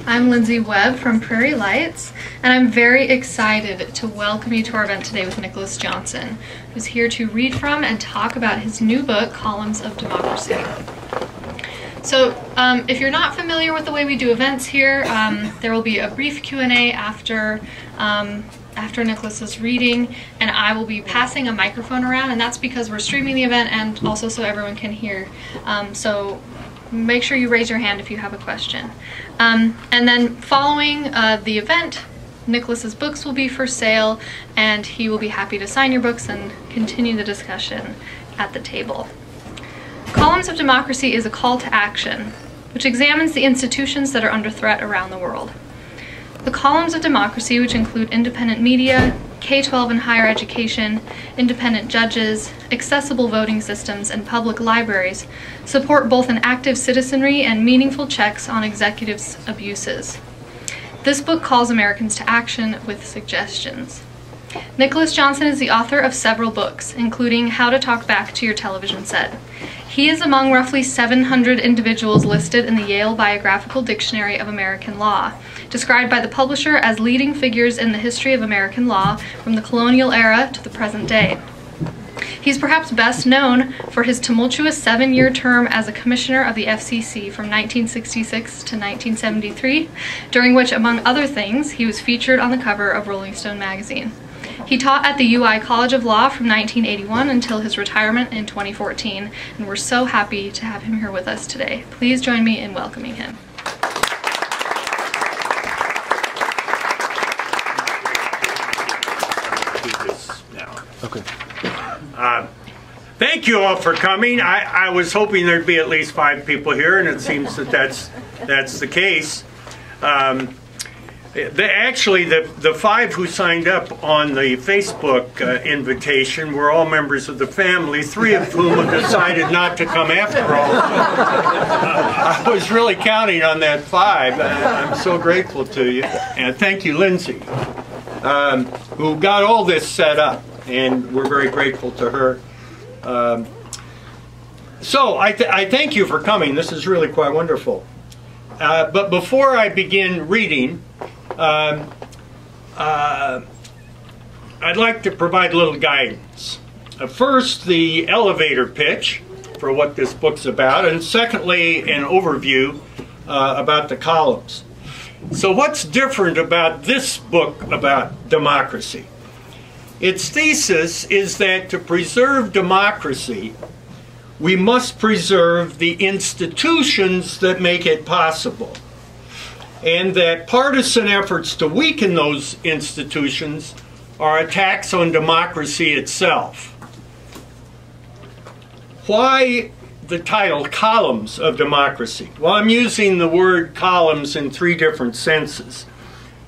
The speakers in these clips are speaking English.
I'm Lindsay Webb from Prairie Lights, and I'm very excited to welcome you to our event today with Nicholas Johnson, who's here to read from and talk about his new book, Columns of Democracy. So if you're not familiar with the way we do events here, there will be a brief Q&A after Nicholas's reading, and I will be passing a microphone around, and that's because we're streaming the event and also so everyone can hear. So make sure you raise your hand if you have a question. And then following the event, Nicholas's books will be for sale, and he will be happy to sign your books and continue the discussion at the table. Columns of Democracy is a call to action, which examines the institutions that are under threat around the world. The columns of democracy, which include independent media, K-12 and higher education, independent judges, accessible voting systems, and public libraries, support both an active citizenry and meaningful checks on executives' abuses. This book calls Americans to action with suggestions. Nicholas Johnson is the author of several books, including How to Talk Back to Your Television Set. He is among roughly 700 individuals listed in the Yale Biographical Dictionary of American Law, described by the publisher as leading figures in the history of American law from the colonial era to the present day. He's perhaps best known for his tumultuous 7-year term as a commissioner of the FCC from 1966 to 1973, during which, among other things, he was featured on the cover of Rolling Stone magazine. He taught at the UI College of Law from 1981 until his retirement in 2014, and we're so happy to have him here with us today. Please join me in welcoming him. Okay. Thank you all for coming. I was hoping there'd be at least 5 people here, and it seems that that's the case. Actually, the 5 who signed up on the Facebook invitation were all members of the family, 3 of whom have decided not to come after all. I was really counting on that 5. I'm so grateful to you. And thank you, Lindsay, who got all this set up, and we're very grateful to her. So I thank you for coming. This is really quite wonderful. But before I begin reading, I'd like to provide a little guidance. First, the elevator pitch for what this book's about, and secondly, an overview about the columns. So what's different about this book about democracy? Its thesis is that to preserve democracy, we must preserve the institutions that make it possible, and that partisan efforts to weaken those institutions are attacks on democracy itself. Why the title, Columns of Democracy? Well, I'm using the word columns in 3 different senses.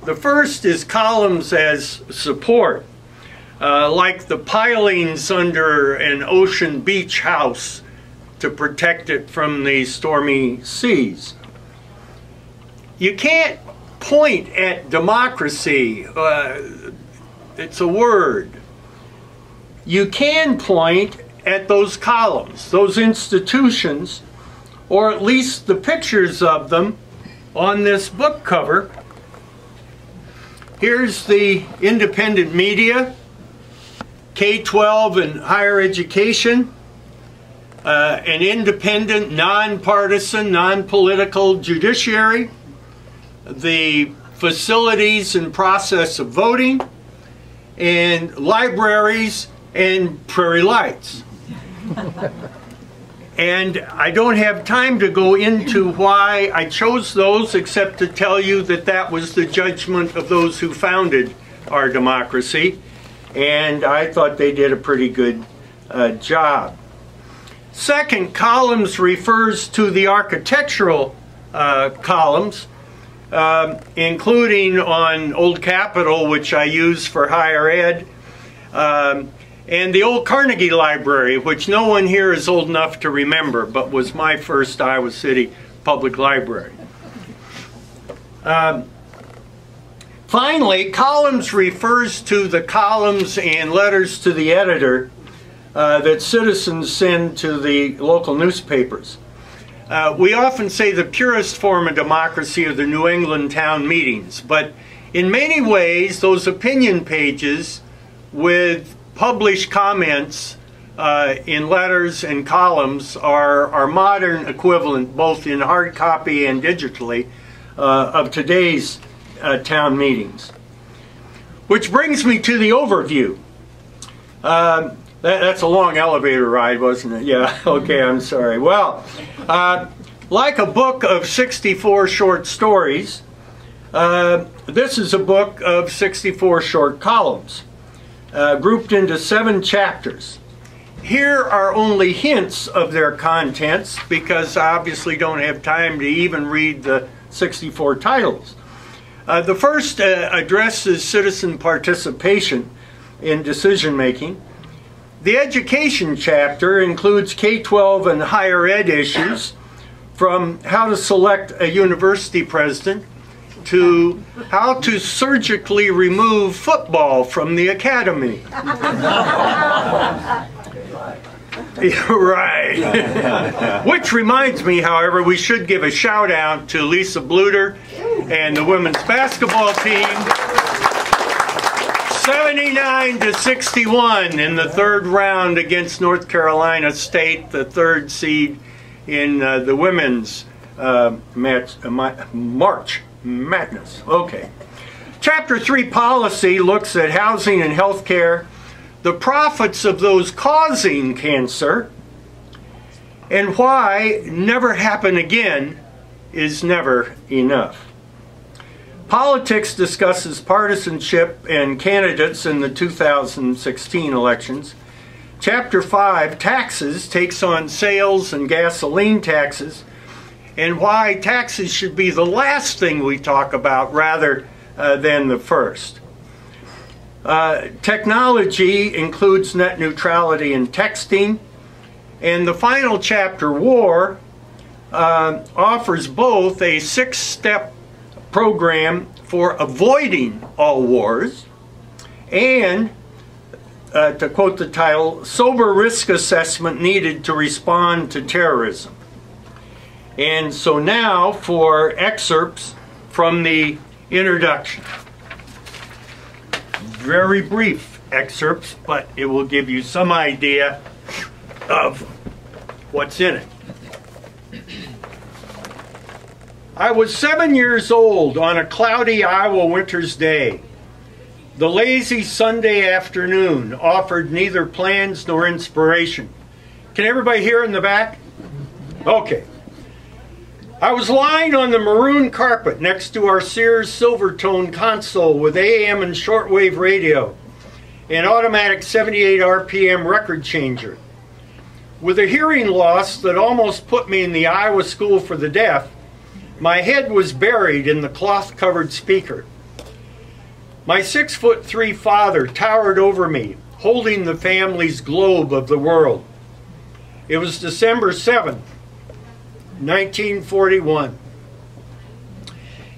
The first is columns as support, like the pilings under an ocean beach house to protect it from the stormy seas. You can't point at democracy. It's a word. You can point at those columns, those institutions, or at least the pictures of them on this book cover. Here's the independent media, K-12 and higher education, an independent, non-partisan, non-political judiciary, the facilities and process of voting, and libraries and Prairie Lights. And I don't have time to go into why I chose those, except to tell you that that was the judgment of those who founded our democracy, and I thought they did a pretty good job. Second, columns refers to the architectural columns, including on Old Capitol, which I use for higher ed, and the old Carnegie Library, which no one here is old enough to remember, but was my first Iowa City public library. Finally, columns refers to the columns and letters to the editor that citizens send to the local newspapers. We often say the purest form of democracy are the New England town meetings, but in many ways those opinion pages with published comments in letters and columns are our modern equivalent, both in hard copy and digitally, of today's town meetings. Which brings me to the overview. That's a long elevator ride, wasn't it? Yeah, okay, I'm sorry. Well, like a book of 64 short stories, this is a book of 64 short columns, grouped into 7 chapters. Here are only hints of their contents because I obviously don't have time to even read the 64 titles. The first addresses citizen participation in decision making. The education chapter includes K-12 and higher ed issues, from how to select a university president to how to surgically remove football from the academy. Right. Which reminds me, however, we should give a shout out to Lisa Bluter and the women's basketball team. 79-61 in the 3rd round against North Carolina State, the 3rd seed in the women's March Madness. Okay. Chapter 3, Policy, looks at housing and health care, the profits of those causing cancer, and why never happen again is never enough. Politics discusses partisanship and candidates in the 2016 elections. Chapter 5, Taxes, takes on sales and gasoline taxes, and why taxes should be the last thing we talk about rather than the first. Technology includes net neutrality in texting, and the final chapter, War, offers both a 6-step program for avoiding all wars and, to quote the title, sober risk assessment needed to respond to terrorism. And so now for excerpts from the introduction. Very brief excerpts, but it will give you some idea of what's in it. I was 7 years old on a cloudy Iowa winter's day. The lazy Sunday afternoon offered neither plans nor inspiration. Can everybody hear in the back? Okay. I was lying on the maroon carpet next to our Sears Silvertone console with AM and shortwave radio, an automatic 78 RPM record changer. With a hearing loss that almost put me in the Iowa School for the Deaf, my head was buried in the cloth-covered speaker. My 6'3" father towered over me, holding the family's globe of the world. It was December 7th, 1941.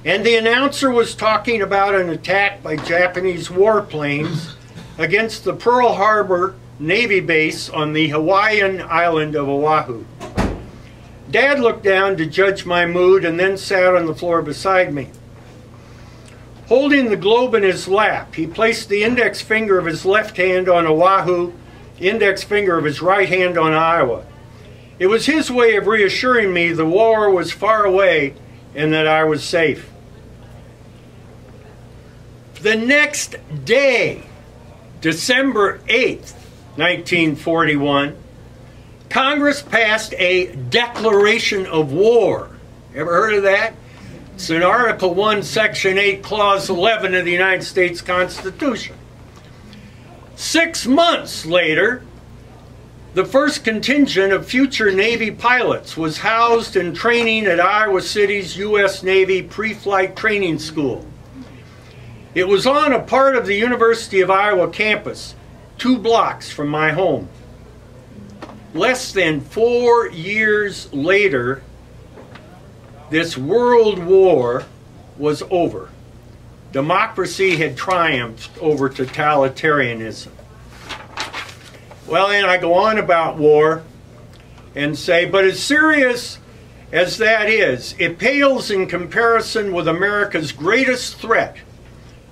And the announcer was talking about an attack by Japanese warplanes against the Pearl Harbor Navy base on the Hawaiian island of Oahu. Dad looked down to judge my mood and then sat on the floor beside me. Holding the globe in his lap, he placed the index finger of his left hand on Oahu, the index finger of his right hand on Iowa. It was his way of reassuring me the war was far away and that I was safe. The next day, December 8th, 1941, Congress passed a declaration of war. Ever heard of that? It's in Article 1, Section 8, Clause 11 of the United States Constitution. 6 months later, the first contingent of future Navy pilots was housed in training at Iowa City's U.S. Navy Pre-Flight Training School. It was on a part of the University of Iowa campus, 2 blocks from my home. Less than 4 years later, this world war was over. Democracy had triumphed over totalitarianism. Well, and I go on about war and say, but as serious as that is, it pales in comparison with America's greatest threat,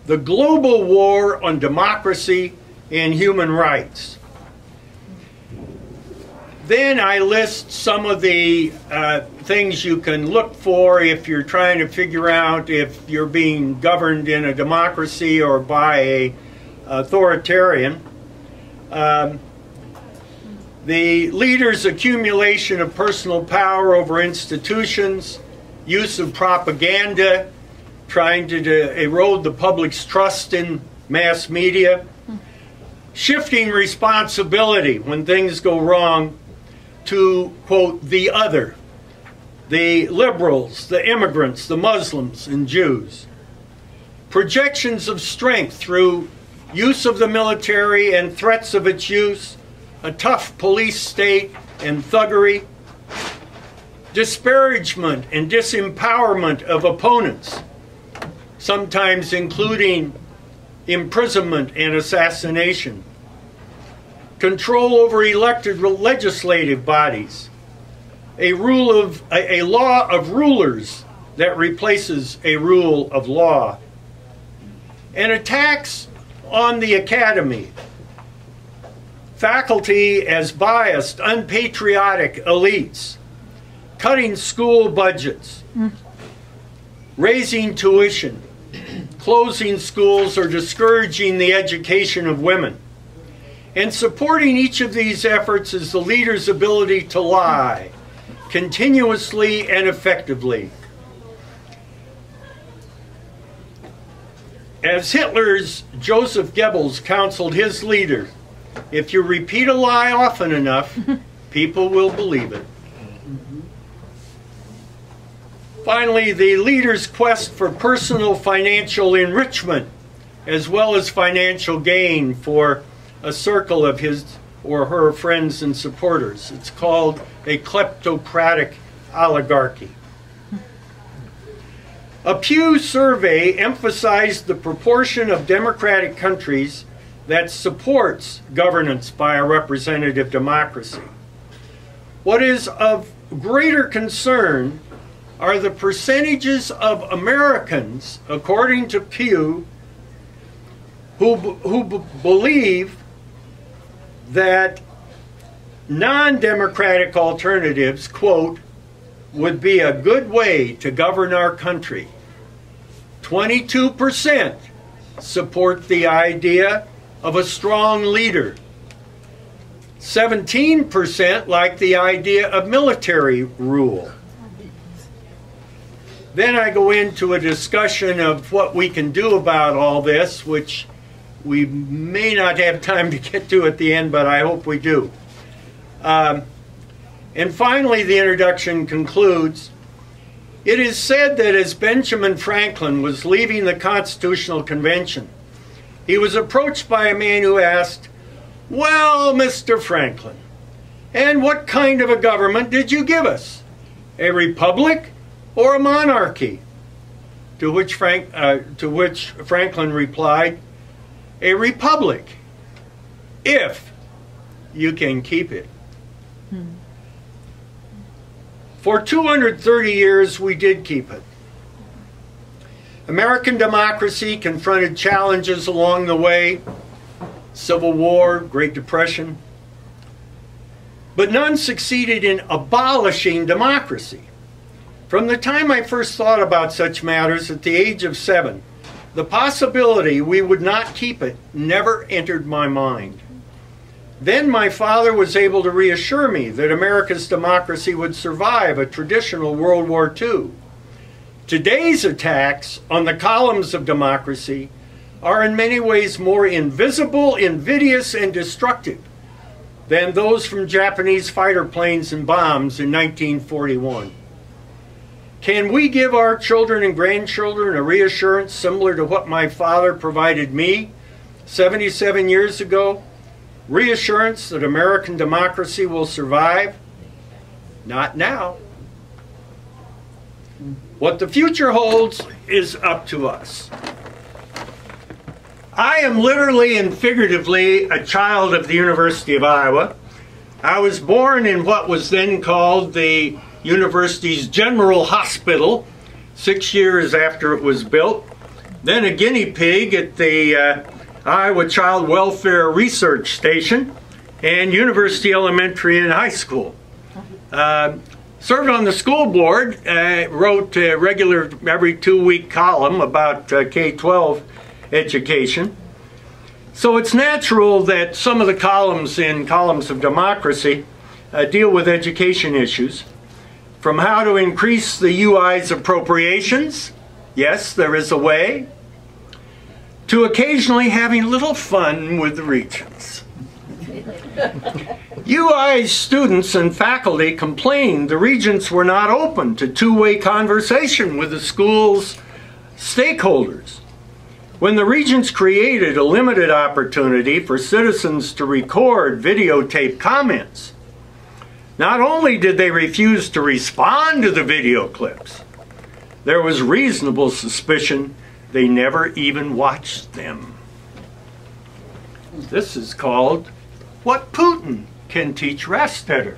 the global war on democracy and human rights. Then I list some of the things you can look for if you're trying to figure out if you're being governed in a democracy or by a authoritarian. The leader's accumulation of personal power over institutions, use of propaganda, trying to erode the public's trust in mass media, shifting responsibility when things go wrong to, quote, the other, the liberals, the immigrants, the Muslims, and Jews. Projections of strength through use of the military and threats of its use, a tough police state and thuggery, disparagement and disempowerment of opponents, sometimes including imprisonment and assassination, control over elected legislative bodies, a law of rulers that replaces a rule of law, and attacks on the academy, faculty as biased, unpatriotic elites, cutting school budgets, raising tuition, closing schools or discouraging the education of women. And supporting each of these efforts is the leader's ability to lie continuously and effectively. As Hitler's Joseph Goebbels counseled his leaders, if you repeat a lie often enough, people will believe it. Finally, the leader's quest for personal financial enrichment as well as financial gain for a circle of his or her friends and supporters. It's called a kleptocratic oligarchy. A Pew survey emphasized the proportion of democratic countries that supports governance by a representative democracy. What is of greater concern are the percentages of Americans, according to Pew, who believe that non-democratic alternatives, quote, would be a good way to govern our country. 22% support the idea of a strong leader. 17% like the idea of military rule. Then I go into a discussion of what we can do about all this, which we may not have time to get to at the end, but I hope we do. And finally, the introduction concludes, it is said that as Benjamin Franklin was leaving the Constitutional Convention, he was approached by a man who asked, "Well, Mr. Franklin, and what kind of a government did you give us? A republic or a monarchy?" To which Franklin replied, "A republic, if you can keep it." For 230 years, we did keep it. American democracy confronted challenges along the way, Civil War, Great Depression, but none succeeded in abolishing democracy. From the time I first thought about such matters at the age of 7, the possibility we would not keep it never entered my mind. Then my father was able to reassure me that America's democracy would survive a traditional World War II. Today's attacks on the columns of democracy are in many ways more invisible, invidious, and destructive than those from Japanese fighter planes and bombs in 1941. Can we give our children and grandchildren a reassurance similar to what my father provided me 77 years ago? Reassurance that American democracy will survive? Not now. What the future holds is up to us. I am literally and figuratively a child of the University of Iowa. I was born in what was then called the university's General Hospital, 6 years after it was built. Then a guinea pig at the Iowa Child Welfare Research Station and University Elementary and High School. Served on the school board, wrote a regular every 2-week column about K-12 education. So it's natural that some of the columns in Columns of Democracy deal with education issues, from how to increase the UI's appropriations, yes, there is a way, to occasionally having a little fun with the regions. UI's students and faculty complained the regents were not open to two-way conversation with the school's stakeholders. When the regents created a limited opportunity for citizens to record videotape comments, not only did they refuse to respond to the video clips, there was reasonable suspicion they never even watched them. This is called What Putin Can Teach Rastetter.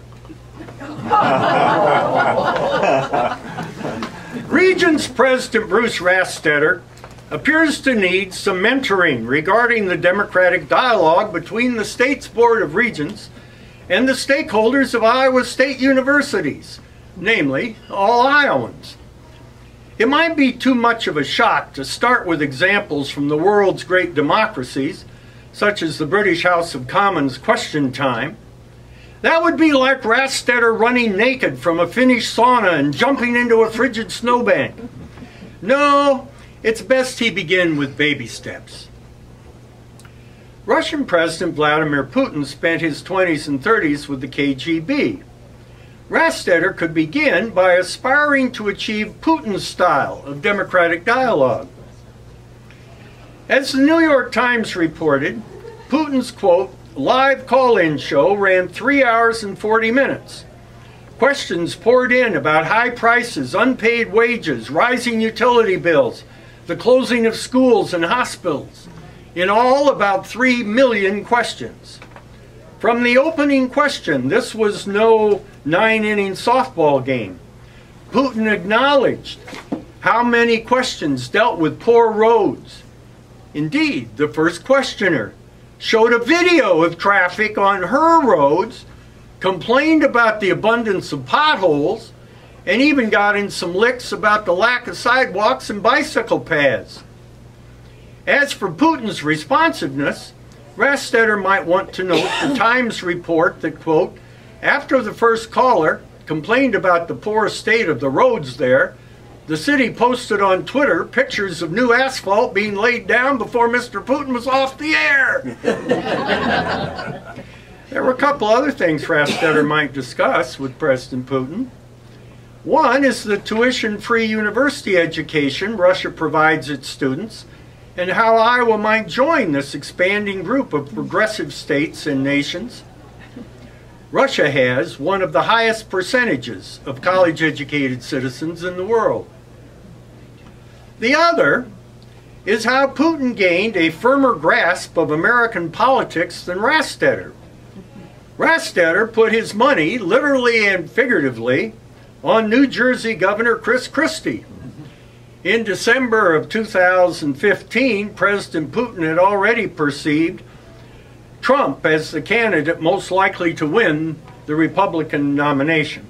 Regents President Bruce Rastetter appears to need some mentoring regarding the democratic dialogue between the state's Board of Regents and the stakeholders of Iowa State universities, namely all Iowans. It might be too much of a shock to start with examples from the world's great democracies, such as the British House of Commons Question Time. That would be like Rastetter running naked from a Finnish sauna and jumping into a frigid snowbank. No, it's best he begin with baby steps. Russian President Vladimir Putin spent his 20s and 30s with the KGB. Rastetter could begin by aspiring to achieve Putin's style of democratic dialogue. As the New York Times reported, Putin's, quote, live call-in show ran 3 hours and 40 minutes. Questions poured in about high prices, unpaid wages, rising utility bills, the closing of schools and hospitals. In all, about 3 million questions. From the opening question, this was no 9-inning softball game. Putin acknowledged how many questions dealt with poor roads. Indeed, the first questioner showed a video of traffic on her roads, complained about the abundance of potholes, and even got in some licks about the lack of sidewalks and bicycle paths. As for Putin's responsiveness, Rastetter might want to note the Times report that, quote, after the first caller complained about the poor state of the roads there, the city posted on Twitter pictures of new asphalt being laid down before Mr. Putin was off the air. There were a couple other things Rastetter might discuss with President Putin. One is the tuition-free university education Russia provides its students, and how Iowa might join this expanding group of progressive states and nations. Russia has one of the highest percentages of college-educated citizens in the world. The other is how Putin gained a firmer grasp of American politics than Rastetter. Rastetter put his money, literally and figuratively, on New Jersey Governor Chris Christie. In December of 2015, President Putin had already perceived Trump as the candidate most likely to win the Republican nomination.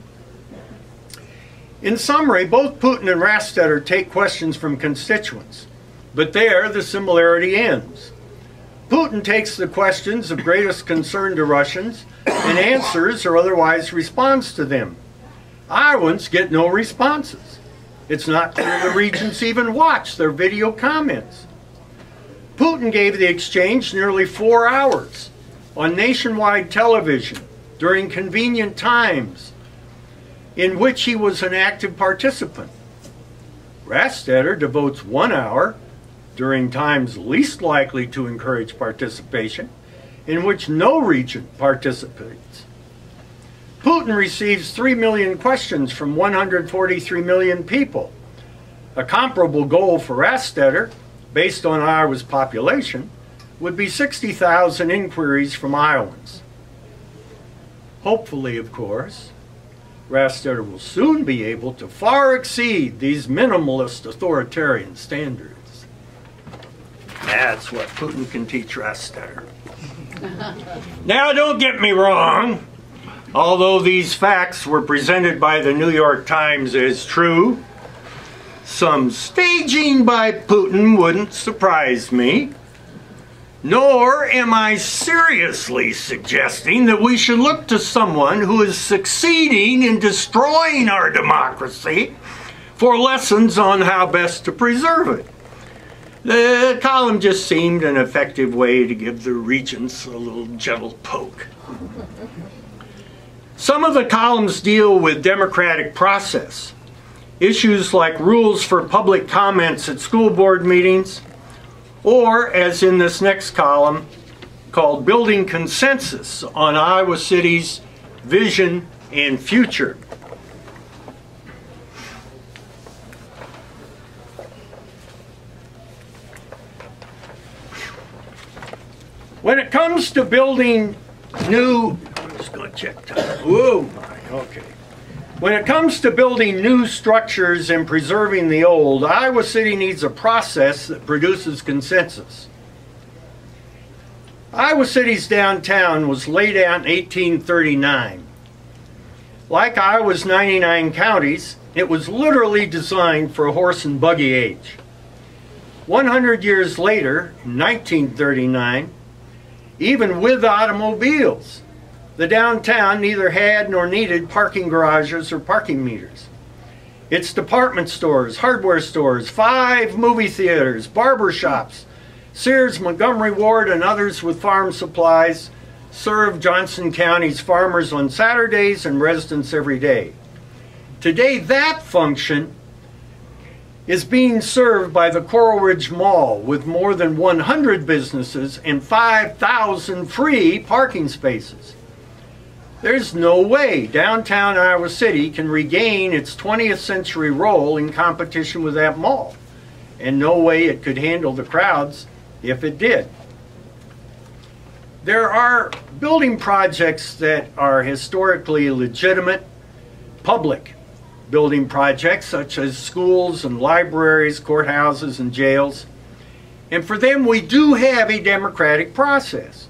In summary, both Putin and Rastetter take questions from constituents, but there the similarity ends. Putin takes the questions of greatest concern to Russians and answers or otherwise responds to them. Iowans get no responses. It's not clear the regents even watch their video comments. Putin gave the exchange nearly 4 hours on nationwide television during convenient times in which he was an active participant. Rastetter devotes 1 hour during times least likely to encourage participation, in which no regent participates. Putin receives 3 million questions from 143 million people. A comparable goal for Rastetter, based on Iowa's population, would be 60,000 inquiries from Iowans. Hopefully, of course, Rastetter will soon be able to far exceed these minimalist authoritarian standards. That's what Putin can teach Rastetter. Now, don't get me wrong. Although these facts were presented by the New York Times as true, some staging by Putin wouldn't surprise me. Nor am I seriously suggesting that we should look to someone who is succeeding in destroying our democracy for lessons on how best to preserve it. The column just seemed an effective way to give the regents a little gentle poke. Some of the columns deal with democratic process, issues like rules for public comments at school board meetings, or, as in this next column, called Building Consensus on Iowa City's Vision and Future. When it comes to building new, I'm just going to check time. Whoa, my, okay. When it comes to building new structures and preserving the old, Iowa City needs a process that produces consensus. Iowa City's downtown was laid out in 1839. Like Iowa's 99 counties, it was literally designed for a horse and buggy age. 100 years later, in 1939, even with automobiles, the downtown neither had nor needed parking garages or parking meters. Its department stores, hardware stores, 5 movie theaters, barber shops, Sears, Montgomery Ward, and others with farm supplies served Johnson County's farmers on Saturdays and residents every day. Today, that function is being served by the Coral Ridge Mall with more than 100 businesses and 5,000 free parking spaces. There's no way downtown Iowa City can regain its 20th century role in competition with that mall, and no way it could handle the crowds if it did. There are building projects that are historically legitimate, public building projects such as schools and libraries, courthouses and jails, and for them we do have a democratic process.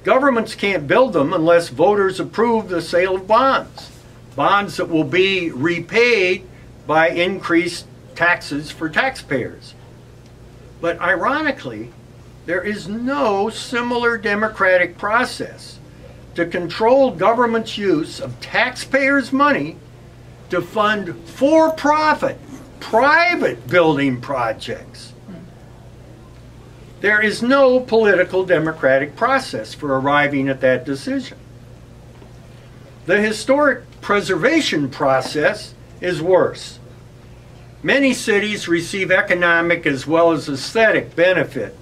Governments can't build them unless voters approve the sale of bonds, bonds that will be repaid by increased taxes for taxpayers. But ironically, there is no similar democratic process to control government's use of taxpayers' money to fund for-profit, private building projects. There is no political democratic process for arriving at that decision. The historic preservation process is worse. Many cities receive economic as well as aesthetic benefit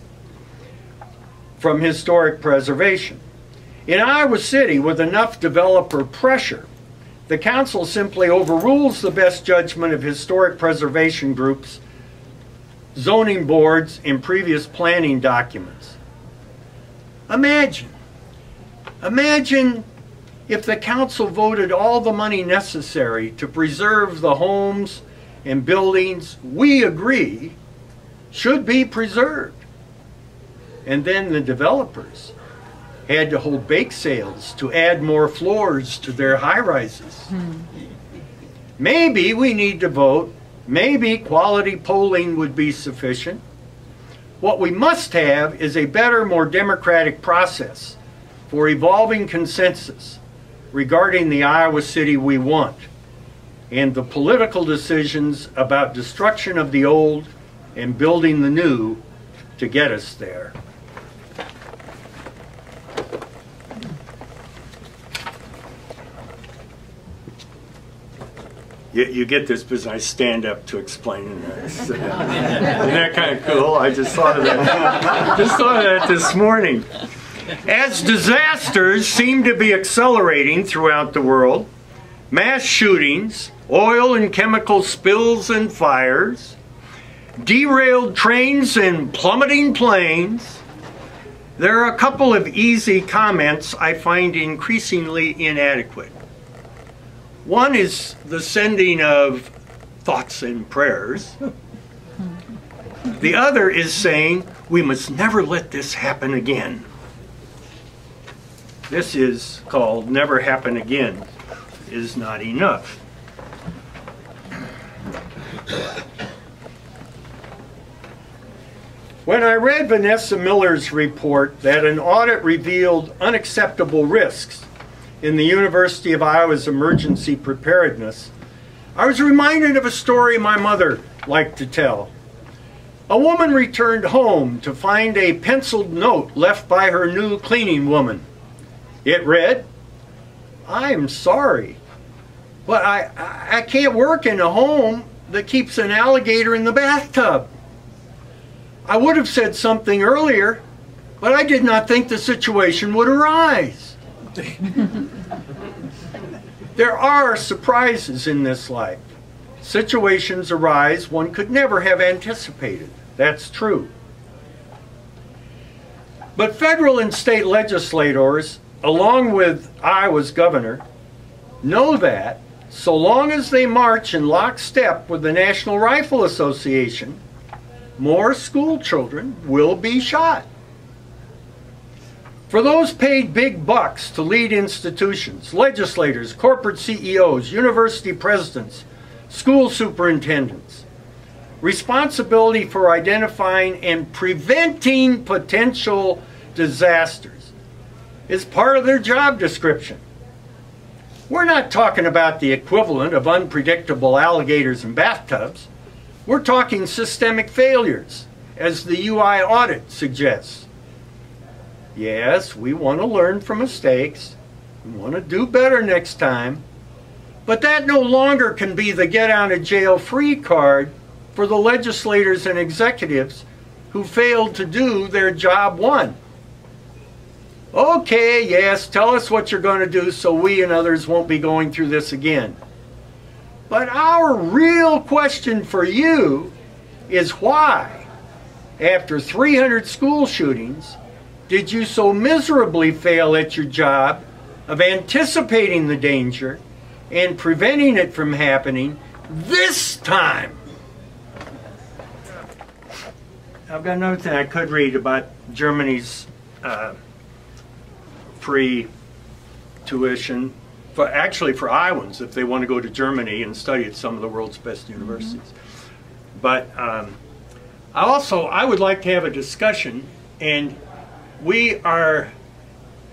from historic preservation. In Iowa City, with enough developer pressure, the council simply overrules the best judgment of historic preservation groups, zoning boards, and previous planning documents. Imagine if the council voted all the money necessary to preserve the homes and buildings we agree should be preserved. And then the developers had to hold bake sales to add more floors to their high-rises. Maybe we need to vote. Maybe quality polling would be sufficient. What we must have is a better, more democratic process for evolving consensus regarding the Iowa City we want and the political decisions about destruction of the old and building the new to get us there. You get this because I stand up to explain it. Isn't that kind of cool? I just thought of that. Just thought of that this morning. As disasters seem to be accelerating throughout the world, mass shootings, oil and chemical spills and fires, derailed trains and plummeting planes, There are a couple of easy comments I find increasingly inadequate. One is the sending of thoughts and prayers. The other is saying, we must never let this happen again. This is called never happen again is not enough. When I read Vanessa Miller's report that an audit revealed unacceptable risks in the University of Iowa's emergency preparedness, I was reminded of a story my mother liked to tell. A woman returned home to find a penciled note left by her new cleaning woman. It read, "I'm sorry, but I can't work in a home that keeps an alligator in the bathtub. I would have said something earlier, but I did not think the situation would arise." There are surprises in this life. Situations arise one could never have anticipated. That's true. But federal and state legislators, along with Iowa's governor, know that so long as they march in lockstep with the National Rifle Association, more school children will be shot. For those paid big bucks to lead institutions, legislators, corporate CEOs, university presidents, school superintendents, responsibility for identifying and preventing potential disasters is part of their job description. We're not talking about the equivalent of unpredictable alligators in bathtubs. We're talking systemic failures, as the UI audit suggests. Yes, we want to learn from mistakes. We want to do better next time. But that no longer can be the get out of jail free card for the legislators and executives who failed to do their job one. Okay, yes, tell us what you're going to do so we and others won't be going through this again. But our real question for you is why, after 300 school shootings, did you so miserably fail at your job of anticipating the danger and preventing it from happening this time? I've got another thing I could read about Germany's free tuition, actually for Iowans if they want to go to Germany and study at some of the world's best universities. But I would like to have a discussion, and we are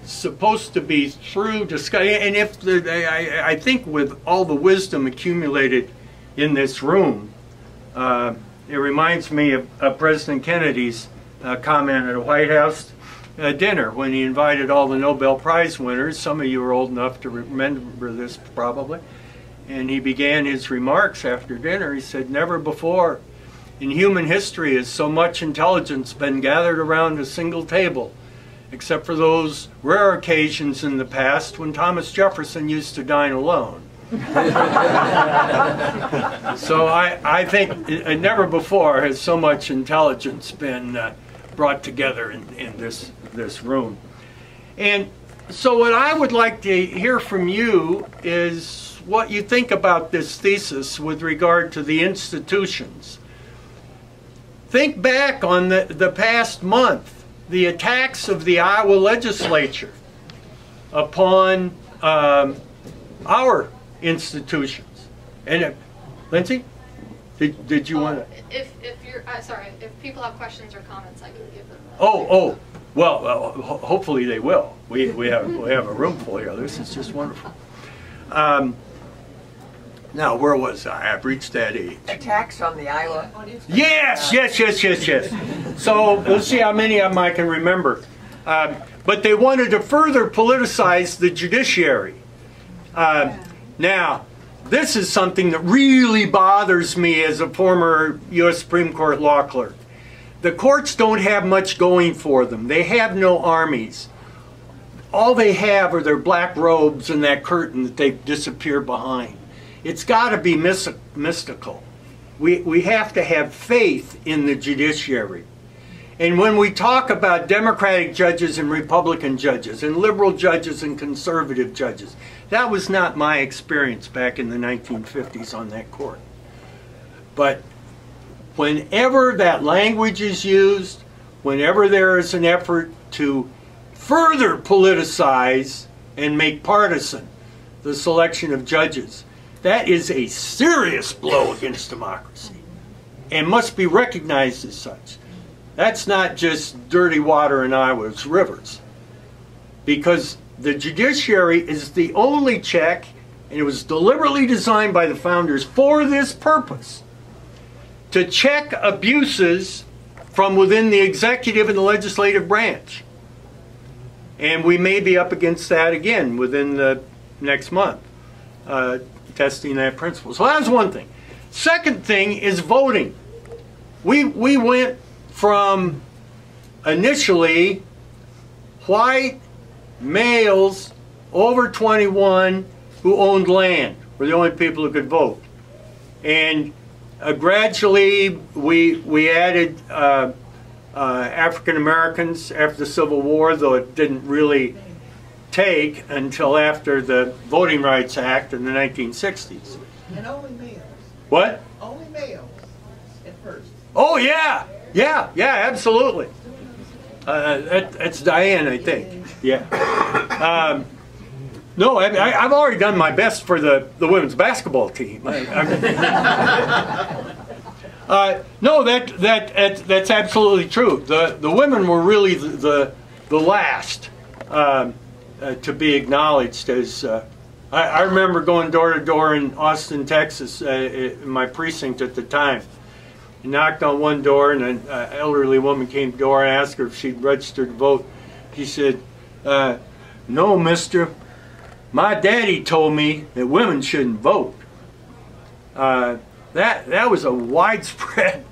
supposed to be through discussion, and if I think with all the wisdom accumulated in this room, it reminds me of President Kennedy's comment at a White House dinner when he invited all the Nobel Prize winners. Some of you are old enough to remember this probably. And he began his remarks after dinner. He said, "Never before in human history has so much intelligence been gathered around a single table, except for those rare occasions in the past when Thomas Jefferson used to dine alone." So I think never before has so much intelligence been brought together in this room. And so what I would like to hear from you is what you think about this thesis with regard to the institutions. Think back on the past month, the attacks of the Iowa legislature upon our institutions. And Lindsay, did you want to? If you're sorry, if people have questions or comments, I can give them. Well, hopefully they will. We have a room full here. This is just wonderful. Now, where was I? I've reached that age. Attacks on the Iowa. Yes. So let's see how many of them I can remember. But they wanted to further politicize the judiciary. Now, this is something that really bothers me as a former U.S. Supreme Court law clerk. The courts don't have much going for them. They have no armies. All they have are their black robes and that curtain that they disappear behind. It's got to be mystical. We have to have faith in the judiciary. And when we talk about Democratic judges and Republican judges and liberal judges and conservative judges, that was not my experience back in the 1950s on that court. But whenever that language is used, whenever there is an effort to further politicize and make partisan the selection of judges, that is a serious blow against democracy and must be recognized as such. That's not just dirty water in Iowa's rivers, because the judiciary is the only check, and it was deliberately designed by the founders for this purpose, to check abuses from within the executive and the legislative branch. And we may be up against that again within the next month, testing that principle. So that's one thing. Second thing is voting. We went from initially white males over 21 who owned land were the only people who could vote. And gradually we added African Americans after the Civil War, though it didn't really take until after the Voting Rights Act in the 1960s. And only males. What? Only males at first. Oh yeah, yeah, yeah, absolutely. That's Diane, I think. Yeah. No, I've already done my best for the women's basketball team. No, that's absolutely true. The women were really the last to be acknowledged as. I remember going door to door in Austin, Texas, in my precinct at the time. I knocked on one door, and an elderly woman came to the door and asked her if she'd registered to vote. She said, "No, mister. My daddy told me that women shouldn't vote." That was a widespread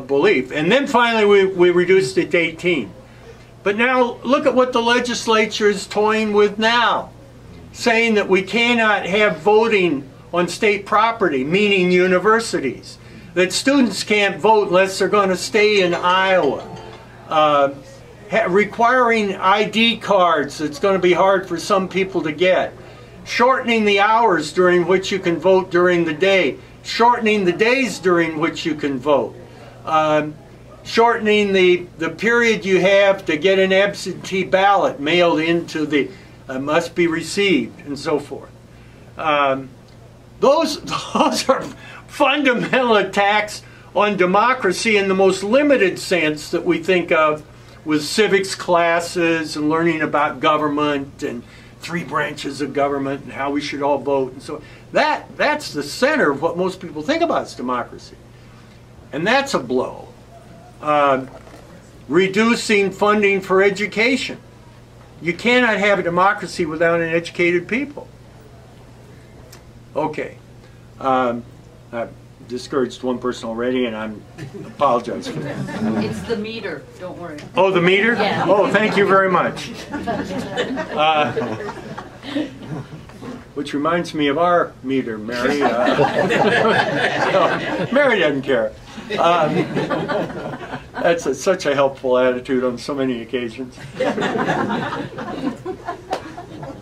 belief. And then finally we reduced it to 18. But now look at what the legislature is toying with now, saying that we cannot have voting on state property, meaning universities, that students can't vote unless they're going to stay in Iowa, requiring ID cards that's going to be hard for some people to get, shortening the hours during which you can vote during the day, shortening the days during which you can vote, shortening the period you have to get an absentee ballot mailed into the must be received, and so forth. Those are fundamental attacks on democracy in the most limited sense that we think of with civics classes and learning about government and 3 branches of government and how we should all vote and so on. That's the center of what most people think about as democracy. And that's a blow. Reducing funding for education. You cannot have a democracy without an educated people. Okay. I've discouraged one person already, and I apologize for that. It's the meter, don't worry. Oh, the meter? Yeah. Oh, thank you very much. Which reminds me of our meter, Mary. Mary doesn't care. That's such a helpful attitude on so many occasions.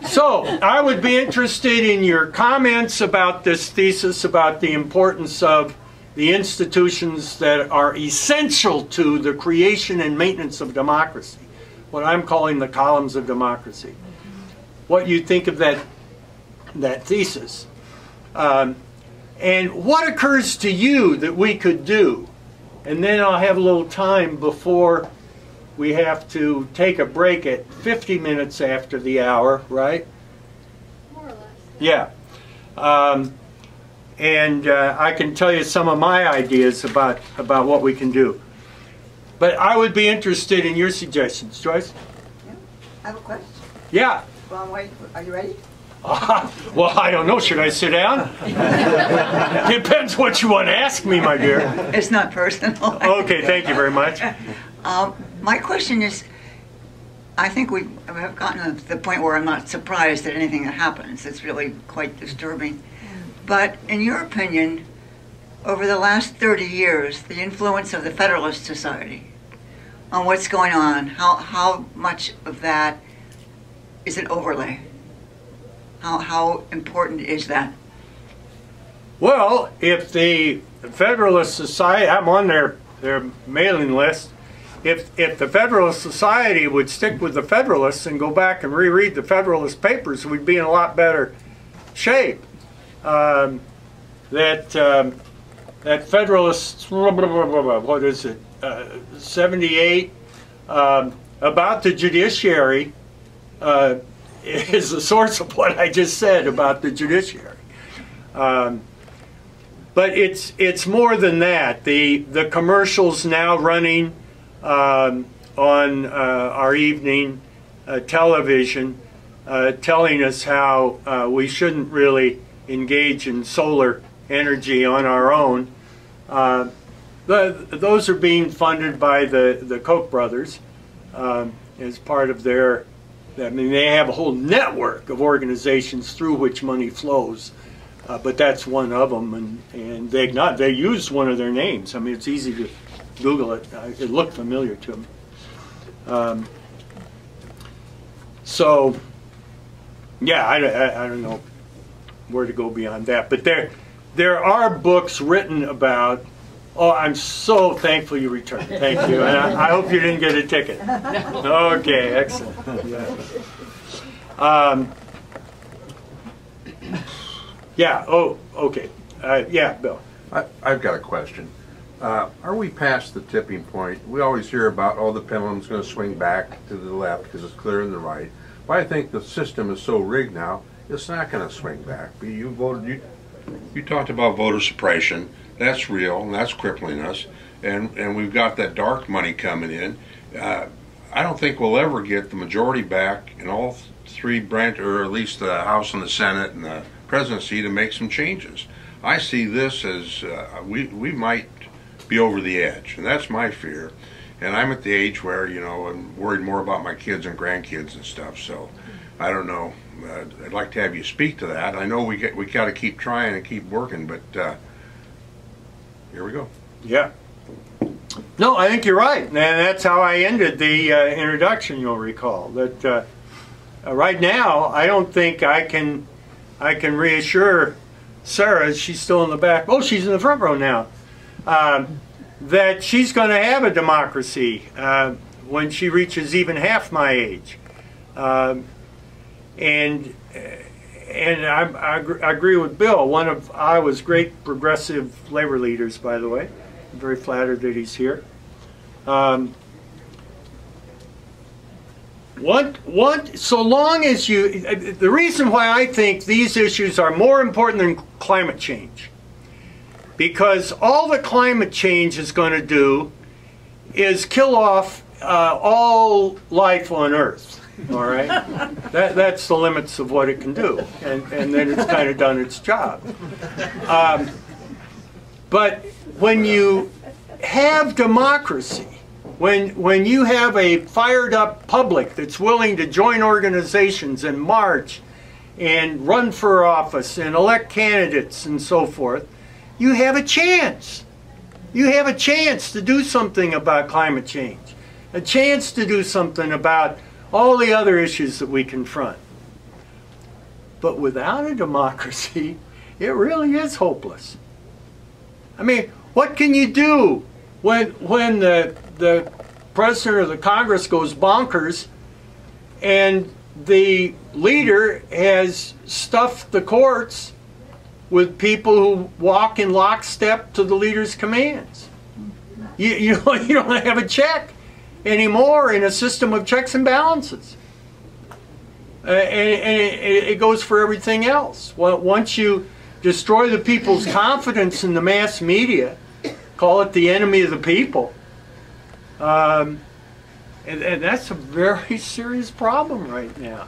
So, I would be interested in your comments about this thesis, about the importance of the institutions that are essential to the creation and maintenance of democracy, what I'm calling the columns of democracy. What you think of that thesis. And what occurs to you that we could do? And then I'll have a little time before we have to take a break at 50 minutes after the hour, right? More or less. Yeah. I can tell you some of my ideas about what we can do. But I would be interested in your suggestions. Joyce? Yeah. I have a question. Yeah. Well, I'm waiting. Are you ready? Well, I don't know. Should I sit down? Depends what you want to ask me, my dear. It's not personal. Okay, thank you very much. My question is, I think we have gotten to the point where I'm not surprised at anything that happens. It's really quite disturbing. But in your opinion, over the last 30 years, the influence of the Federalist Society on what's going on? How much of that is an overlay? How important is that? Well, if the Federalist Society, I'm on their mailing list, if the Federalist Society would stick with the Federalists and go back and reread the Federalist Papers, we'd be in a lot better shape. That Federalist, what is it, 78, about the judiciary is the source of what I just said about the judiciary. But it's more than that. The commercials now running on our evening television telling us how we shouldn't really engage in solar energy on our own. Those are being funded by the Koch brothers as part of their, I mean, they have a whole network of organizations through which money flows, but that's one of them, and they used one of their names. I mean, it's easy to Google it. It looked familiar to them. So, yeah, I don't know where to go beyond that, but there are books written about. Oh, I'm so thankful you returned. Thank you, and I hope you didn't get a ticket. Okay, excellent. Yeah. Oh, okay. Yeah, Bill. I've got a question. Are we past the tipping point? We always hear about, oh, the pendulum's going to swing back to the left because it's clear in the right. But I think the system is so rigged now, it's not going to swing back. You talked about voter suppression. That's real, and that's crippling us. And we've got that dark money coming in. I don't think we'll ever get the majority back in all three branches, or at least the House and the Senate and the presidency, to make some changes. I see this as we might be over the edge, and that's my fear. And I'm at the age where, you know, I'm worried more about my kids and grandkids and stuff. So I don't know. I'd like to have you speak to that. I know we got to keep trying and keep working, but here we go. Yeah. No, I think you're right, and that's how I ended the introduction. You'll recall that right now I don't think I can reassure Sarah. She's still in the back. Oh, she's in the front row now. That she's going to have a democracy when she reaches even half my age, and I agree with Bill. One of Iowa's great progressive labor leaders, by the way. I'm very flattered that he's here. So long as the reason why I think these issues are more important than climate change, because all that climate change is going to do is kill off all life on Earth. All right, that's the limits of what it can do, and then it's kind of done its job. But when you have democracy, when you have a fired up public that's willing to join organizations and march and run for office and elect candidates and so forth, you have a chance. You have a chance to do something about climate change, a chance to do something about all the other issues that we confront. But without a democracy, it really is hopeless. I mean, what can you do when the president of the Congress goes bonkers and the leader has stuffed the courts with people who walk in lockstep to the leader's commands? You don't have a check anymore in a system of checks and balances. And it goes for everything else. Well, once you destroy the people's confidence in the mass media, call it the enemy of the people, and that's a very serious problem right now.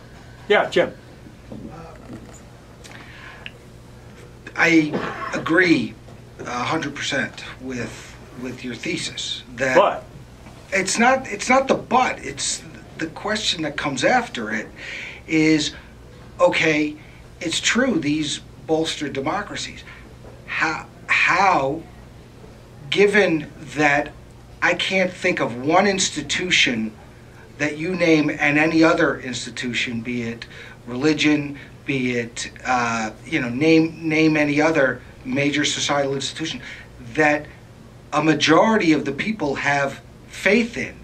Yeah, Jim. I agree 100% with your thesis that But it's not the but, it's the question that comes after it is, okay, it's true, these bolstered democracies, how given that I can't think of one institution that you name, and any other institution, be it religion, be it name any other major societal institution, that a majority of the people have faith in.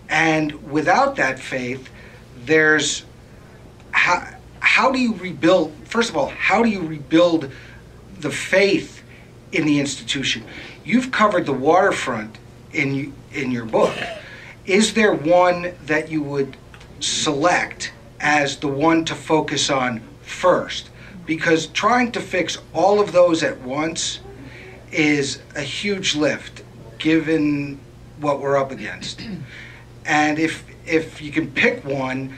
And without that faith, there's how do you rebuild? First of all, how do you rebuild the faith in the institution? You've covered the waterfront in your book. Is there one that you would select as the one to focus on first? Because trying to fix all of those at once is a huge lift, given what we're up against. And if you can pick one,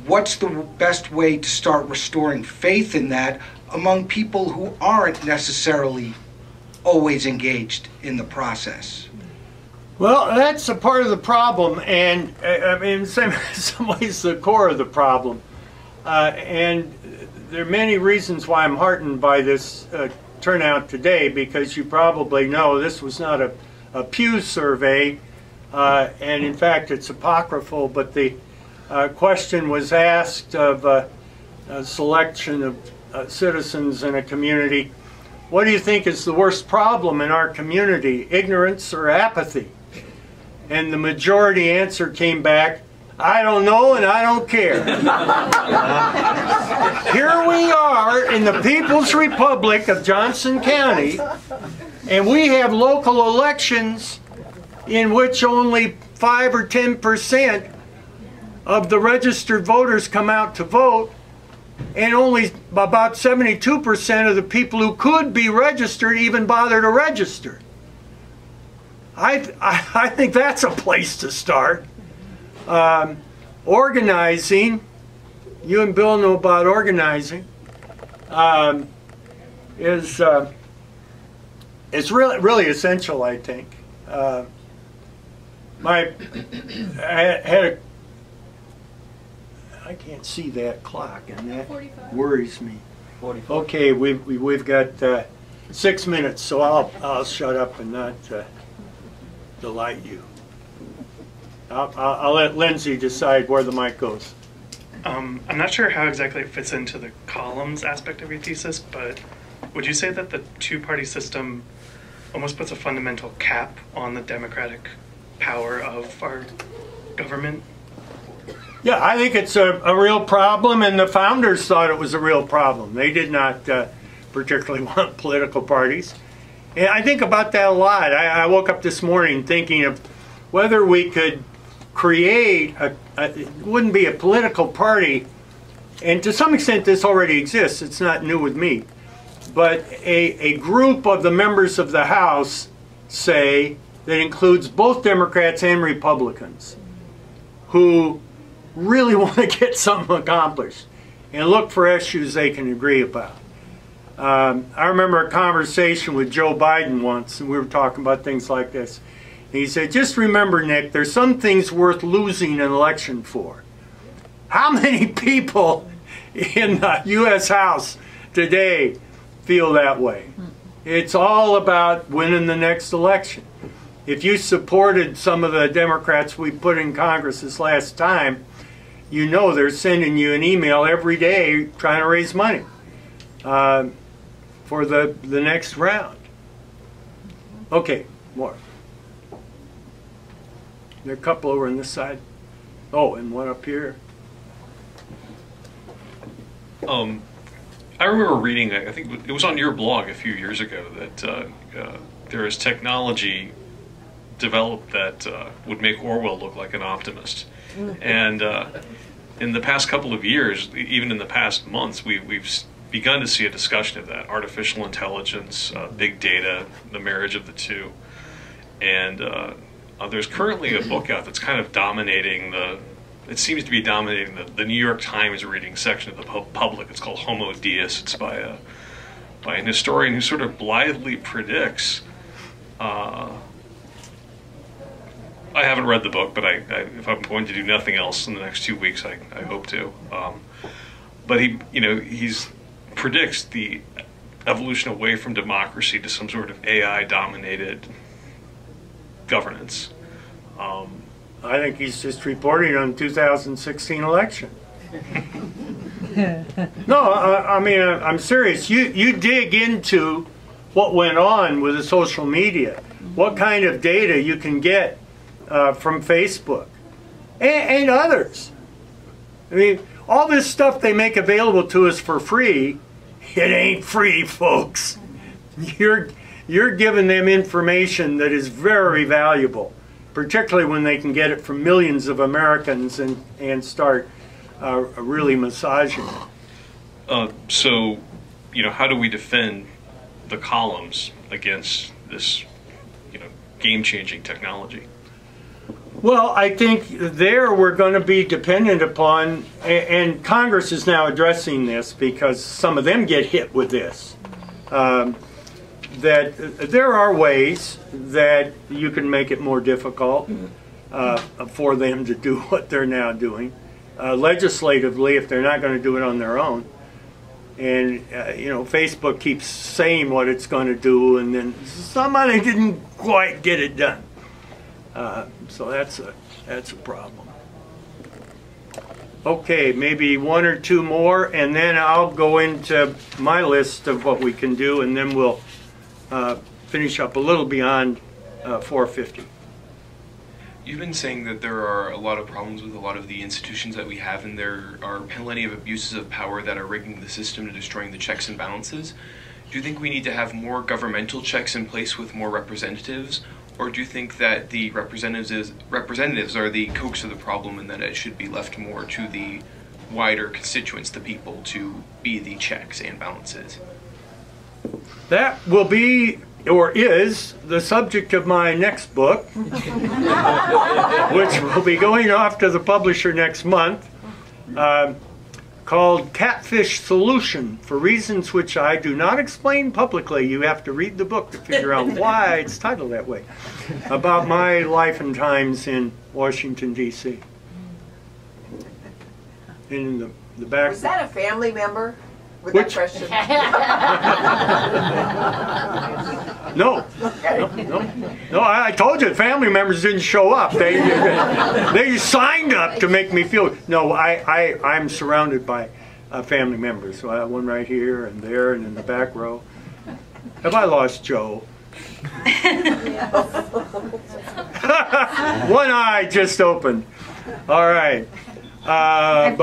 what's the best way to start restoring faith in that among people who aren't necessarily always engaged in the process? Well, that's a part of the problem, and I mean, in some ways, the core of the problem. And there are many reasons why I'm heartened by this turnout today, because you probably know this was not a Pew survey, and in fact, it's apocryphal, but the question was asked of a selection of citizens in a community, what do you think is the worst problem in our community, ignorance or apathy? And the majority answer came back, I don't know and I don't care. Here we are in the People's Republic of Johnson County, and we have local elections in which only 5 or 10% of the registered voters come out to vote, and only about 72% of the people who could be registered even bother to register. I think that's a place to start. Organizing, you and Bill know about organizing, is really essential, I think. I can't see that clock, and that 45. Worries me. 45. Okay, we've got 6 minutes, so I'll shut up and not delight you. I'll let Lindsay decide where the mic goes. I'm not sure how exactly it fits into the columns aspect of your thesis, but would you say that the two-party system almost puts a fundamental cap on the democratic power of our government? Yeah, I think it's a real problem, and the founders thought it was a real problem. They did not particularly want political parties. And I think about that a lot. I woke up this morning thinking of whether we could create it wouldn't be a political party, and to some extent this already exists, it's not new with me, but a group of the members of the House, say, that includes both Democrats and Republicans, who really want to get something accomplished and look for issues they can agree about. I remember a conversation with Joe Biden once, and we were talking about things like this. And he said, just remember, Nick, there's some things worth losing an election for. How many people in the U.S. House today feel that way? It's all about winning the next election. If you supported some of the Democrats we put in Congress this last time, you know they're sending you an email every day trying to raise money for the next round. Okay, more. There are a couple over on this side. Oh, and one up here. I remember reading, I think it was on your blog a few years ago, that there is technology developed that would make Orwell look like an optimist. And in the past couple of years, even in the past months, we've begun to see a discussion of that. Artificial intelligence, big data, the marriage of the two. And there's currently a book out that's kind of dominating it seems to be dominating the New York Times reading section of the public. It's called Homo Deus. It's by an historian who sort of blithely predicts. I haven't read the book, but if I'm going to do nothing else in the next 2 weeks, I hope to. But he predicts the evolution away from democracy to some sort of AI-dominated governance. I think he's just reporting on 2016 election. No, I mean, I'm serious. You dig into what went on with the social media, what kind of data you can get from Facebook and others. I mean, all this stuff they make available to us for free, it ain't free, folks. You're giving them information that is very valuable, particularly when they can get it from millions of Americans and start really massaging it. So, how do we defend the columns against this, game-changing technology? Well, I think there we're going to be dependent upon, and Congress is now addressing this because some of them get hit with this, that there are ways that you can make it more difficult for them to do what they're now doing, legislatively, if they're not going to do it on their own. And, Facebook keeps saying what it's going to do, and then somebody didn't quite get it done. So that's a problem. Okay, maybe one or two more, and then I'll go into my list of what we can do, and then we'll finish up a little beyond 450. You've been saying that there are a lot of problems with a lot of the institutions that we have, and there are plenty of abuses of power that are rigging the system and destroying the checks and balances. Do you think we need to have more governmental checks in place with more representatives? Or do you think that the representatives are the crux of the problem, and that it should be left more to the wider constituents, the people, to be the checks and balances? That will be, or is, the subject of my next book, which will be going off to the publisher next month, called Catfish Solution, for reasons which I do not explain publicly. You have to read the book to figure out why it's titled that way, about my life and times in Washington, D.C. In the back. Was that a family member with Which? that question? No. No, I told you, family members didn't show up. They signed up to make me feel. No, I'm surrounded by family members. So I have one right here and there and in the back row. Have I lost Joe? One eye just opened. All right. We have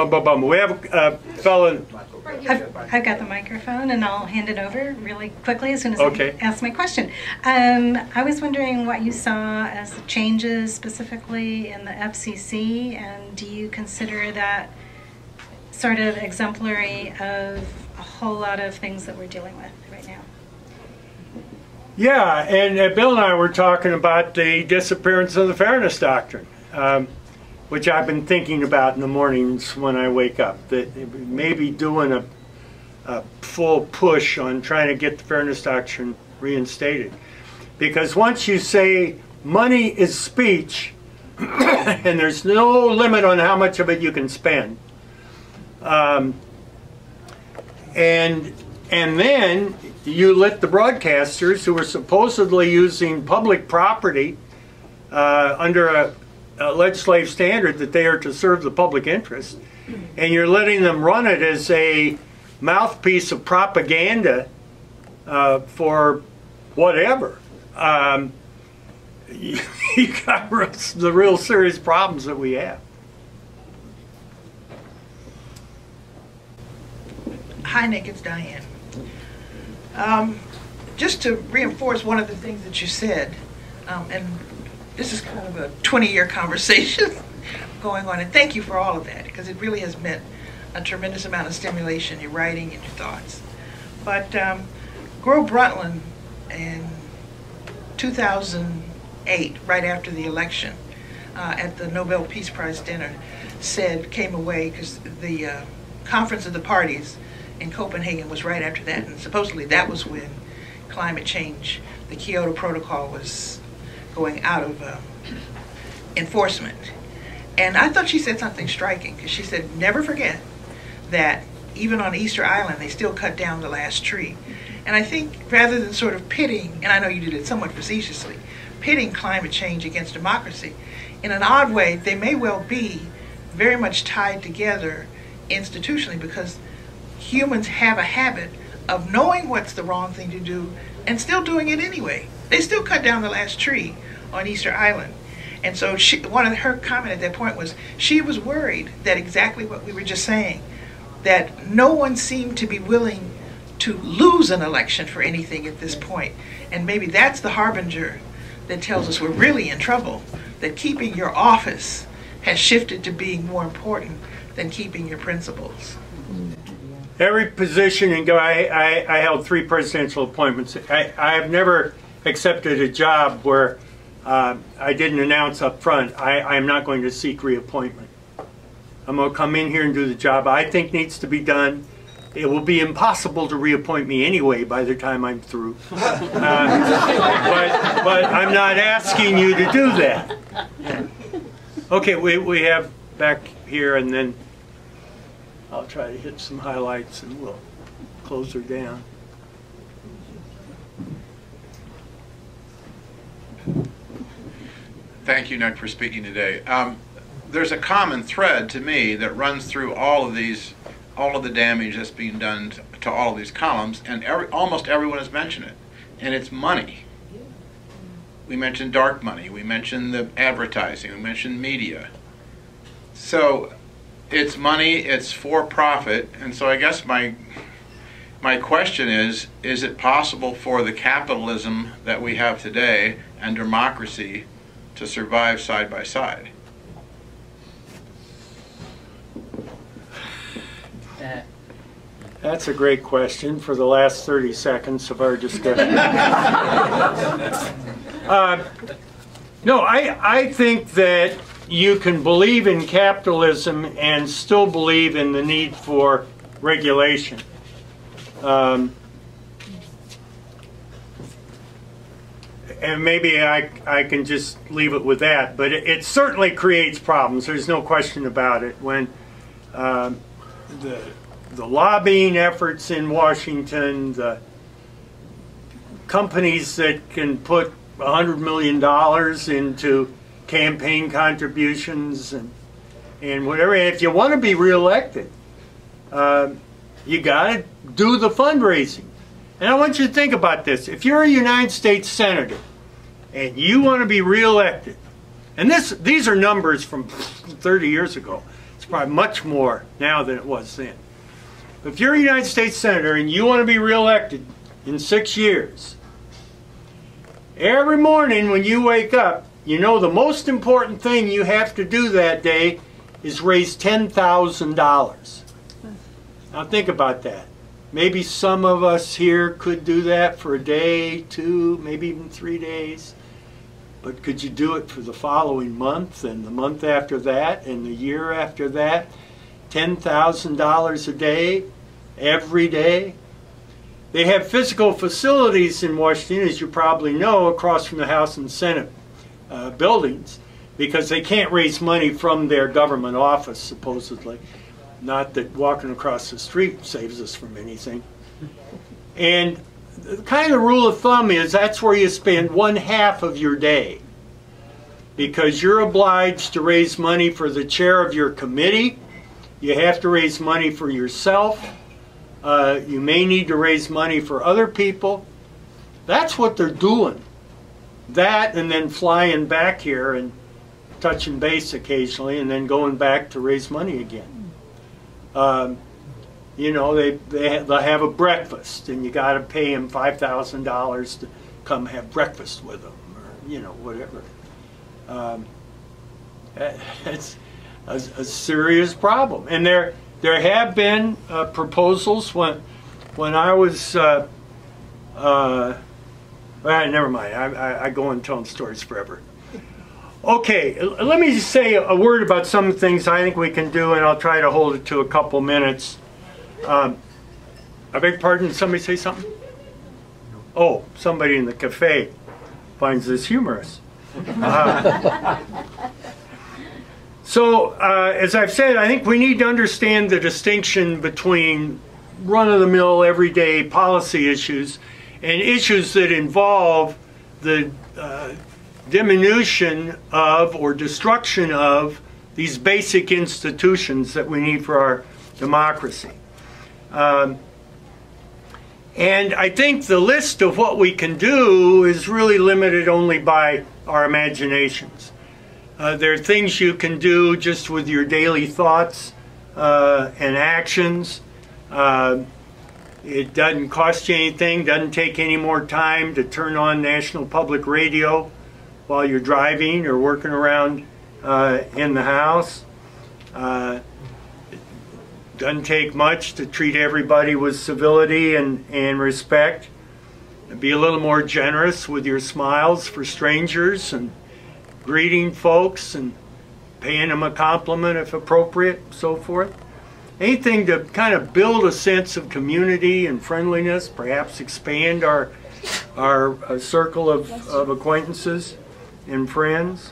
a fellow. I've got the microphone, and I'll hand it over really quickly as soon as Okay. I ask my question. I was wondering what you saw as the changes specifically in the FCC, and do you consider that sort of exemplary of a whole lot of things that we're dealing with right now? Yeah, and Bill and I were talking about the disappearance of the fairness doctrine, which I've been thinking about in the mornings when I wake up, that maybe doing a full push on trying to get the fairness doctrine reinstated. Because once you say money is speech, and there's no limit on how much of it you can spend, and then you let the broadcasters, who are supposedly using public property under a legislative standard that they are to serve the public interest, and you're letting them run it as a mouthpiece of propaganda for whatever. You got the real serious problems that we have. Hi, Nick, it's Diane. Just to reinforce one of the things that you said, and this is kind of a 20-year conversation going on, and thank you for all of that, because it really has meant a tremendous amount of stimulation in your writing and your thoughts. But Grover Brundtland in 2008, right after the election, at the Nobel Peace Prize dinner, came away, because the Conference of the Parties in Copenhagen was right after that, and supposedly that was when climate change, the Kyoto Protocol, was going out of enforcement. And I thought she said something striking, because she said, never forget that even on Easter Island, they still cut down the last tree. And I think rather than sort of pitting, and I know you did it somewhat facetiously, pitting climate change against democracy. In an odd way, they may well be very much tied together institutionally, because humans have a habit of knowing what's the wrong thing to do and still doing it anyway. They still cut down the last tree on Easter Island. And so one of her comment at that point was she was worried that exactly what we were just saying, that no one seemed to be willing to lose an election for anything at this point. And maybe that's the harbinger that tells us we're really in trouble, that keeping your office has shifted to being more important than keeping your principles. Every position, and I held 3 presidential appointments. I have never accepted a job where I didn't announce up front, I am not going to seek reappointment. I'm going to come in here and do the job I think needs to be done. It will be impossible to reappoint me anyway by the time I'm through. But I'm not asking you to do that. Okay, we have back here, and then I'll try to hit some highlights and we'll close her down. Thank you, Nick, for speaking today. There's a common thread to me that runs through all of the damage that's being done to all of these columns, and almost everyone has mentioned it, and it's money. We mentioned dark money, we mentioned the advertising, we mentioned media. So it's money, it's for profit, and so I guess my question is it possible for the capitalism that we have today and democracy to survive side by side? That's a great question for the last 30 seconds of our discussion. No, I think that you can believe in capitalism and still believe in the need for regulation. And maybe I can just leave it with that, but it certainly creates problems. There's no question about it. When the lobbying efforts in Washington, the companies that can put $100 million into campaign contributions and whatever. And if you want to be reelected, you got to do the fundraising. And I want you to think about this. If you're a United States Senator and you want to be reelected, and these are numbers from 30 years ago. It's probably much more now than it was then. If you're a United States Senator and you want to be reelected in 6 years, every morning when you wake up, you know the most important thing you have to do that day is raise $10,000. Now think about that. Maybe some of us here could do that for a day, 2, maybe even 3 days. But could you do it for the following month and the month after that and the year after that? $10,000 a day, every day. They have physical facilities in Washington, as you probably know, across from the House and Senate buildings, because they can't raise money from their government office, supposedly. Not that walking across the street saves us from anything. And the kind of rule of thumb is that's where you spend 1/2 of your day, because you're obliged to raise money for the chair of your committee. You have to raise money for yourself. You may need to raise money for other people. That's what they're doing. That, and then flying back here and touching base occasionally, and then going back to raise money again. You know, they'll have a breakfast, and you got to pay them $5,000 to come have breakfast with them, or you know, whatever. It's a serious problem, and there have been proposals when I was. Well, never mind. I go on telling stories forever. Okay, let me just say a word about some things I think we can do, and I'll try to hold it to a couple minutes. I beg your pardon, did somebody say something? Oh, somebody in the cafe finds this humorous. So, as I've said, I think we need to understand the distinction between run-of-the-mill, everyday policy issues and issues that involve the diminution of or destruction of these basic institutions that we need for our democracy. And I think the list of what we can do is really limited only by our imaginations. There are things you can do just with your daily thoughts and actions. It doesn't cost you anything, doesn't take any more time to turn on National Public Radio while you're driving or working around in the house. Doesn't take much to treat everybody with civility and respect. Be a little more generous with your smiles for strangers and greeting folks and paying them a compliment if appropriate, so forth. Anything to kind of build a sense of community and friendliness, perhaps expand our circle of acquaintances and friends.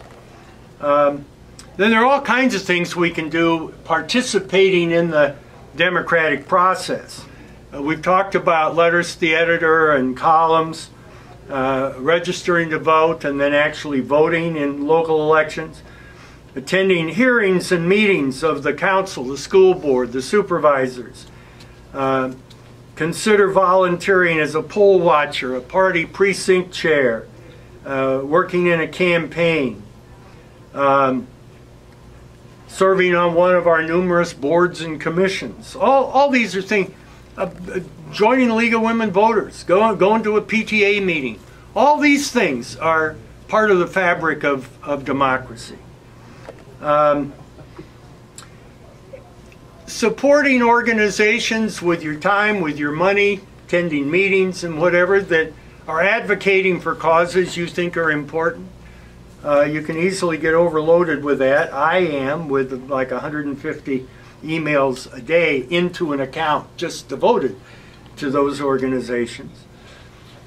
Then there are all kinds of things we can do participating in the democratic process. We've talked about letters to the editor and columns, registering to vote and then actually voting in local elections, attending hearings and meetings of the council, the school board, the supervisors. Consider volunteering as a poll watcher, a party precinct chair, working in a campaign. Serving on one of our numerous boards and commissions. All these are things. Joining the League of Women Voters, going to a PTA meeting. All these things are part of the fabric of democracy. Supporting organizations with your time, with your money, attending meetings and whatever that are advocating for causes you think are important. You can easily get overloaded with that. I am, with like 150 emails a day into an account just devoted to those organizations.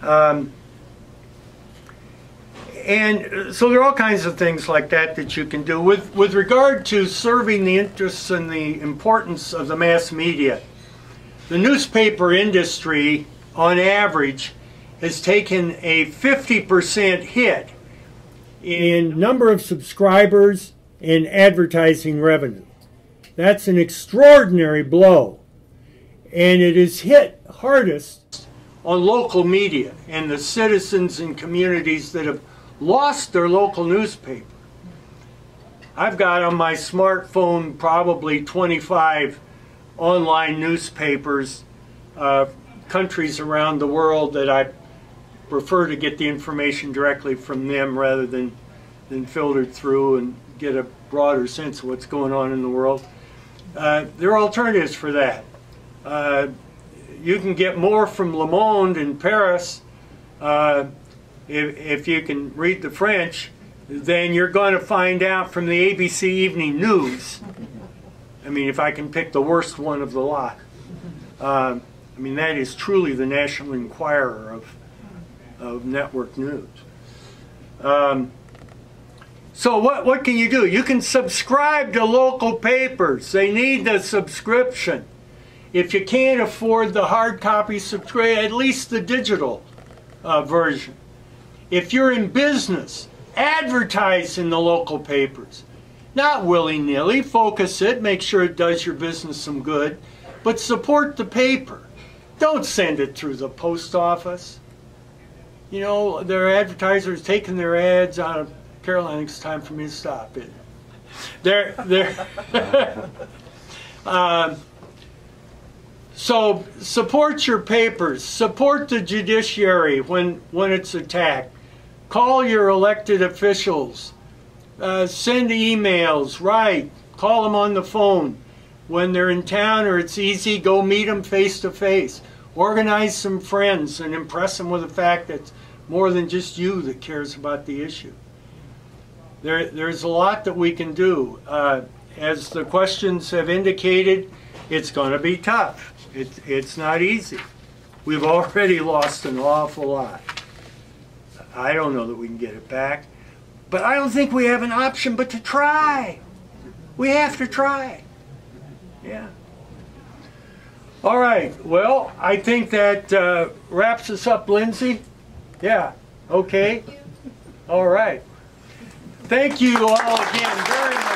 And so there are all kinds of things like that you can do. With regard to serving the interests and the importance of the mass media, the newspaper industry, on average, has taken a 50% hit in number of subscribers and advertising revenue. That's an extraordinary blow. And it is hit hardest on local media and the citizens and communities that have lost their local newspaper. I've got on my smartphone probably 25 online newspapers, countries around the world that I prefer to get the information directly from them rather than filtered through and get a broader sense of what's going on in the world. There are alternatives for that. You can get more from Le Monde in Paris if you can read the French than you're going to find out from the ABC Evening News. I mean, if I can pick the worst one of the lot. I mean, that is truly the National Enquirer of network news. So what can you do? You can subscribe to local papers. They need the subscription. If you can't afford the hard copy subscription, at least the digital version. If you're in business, advertise in the local papers. Not willy-nilly, focus it, make sure it does your business some good, but support the paper. Don't send it through the post office. You know, their advertisers taking their ads out of Carol, I think it's time for me to stop it. So support your papers, support the judiciary when it's attacked. Call your elected officials, send emails, write, call them on the phone. When they're in town or it's easy, go meet them face to face. Organize some friends and impress them with the fact that it's more than just you that cares about the issue. There's a lot that we can do. As the questions have indicated, it's going to be tough. It's not easy. We've already lost an awful lot. I don't know that we can get it back, but I don't think we have an option but to try. We have to try. Yeah. All right. Well, I think that wraps us up, Lindsay. Yeah. Okay. All right. Thank you all again very much.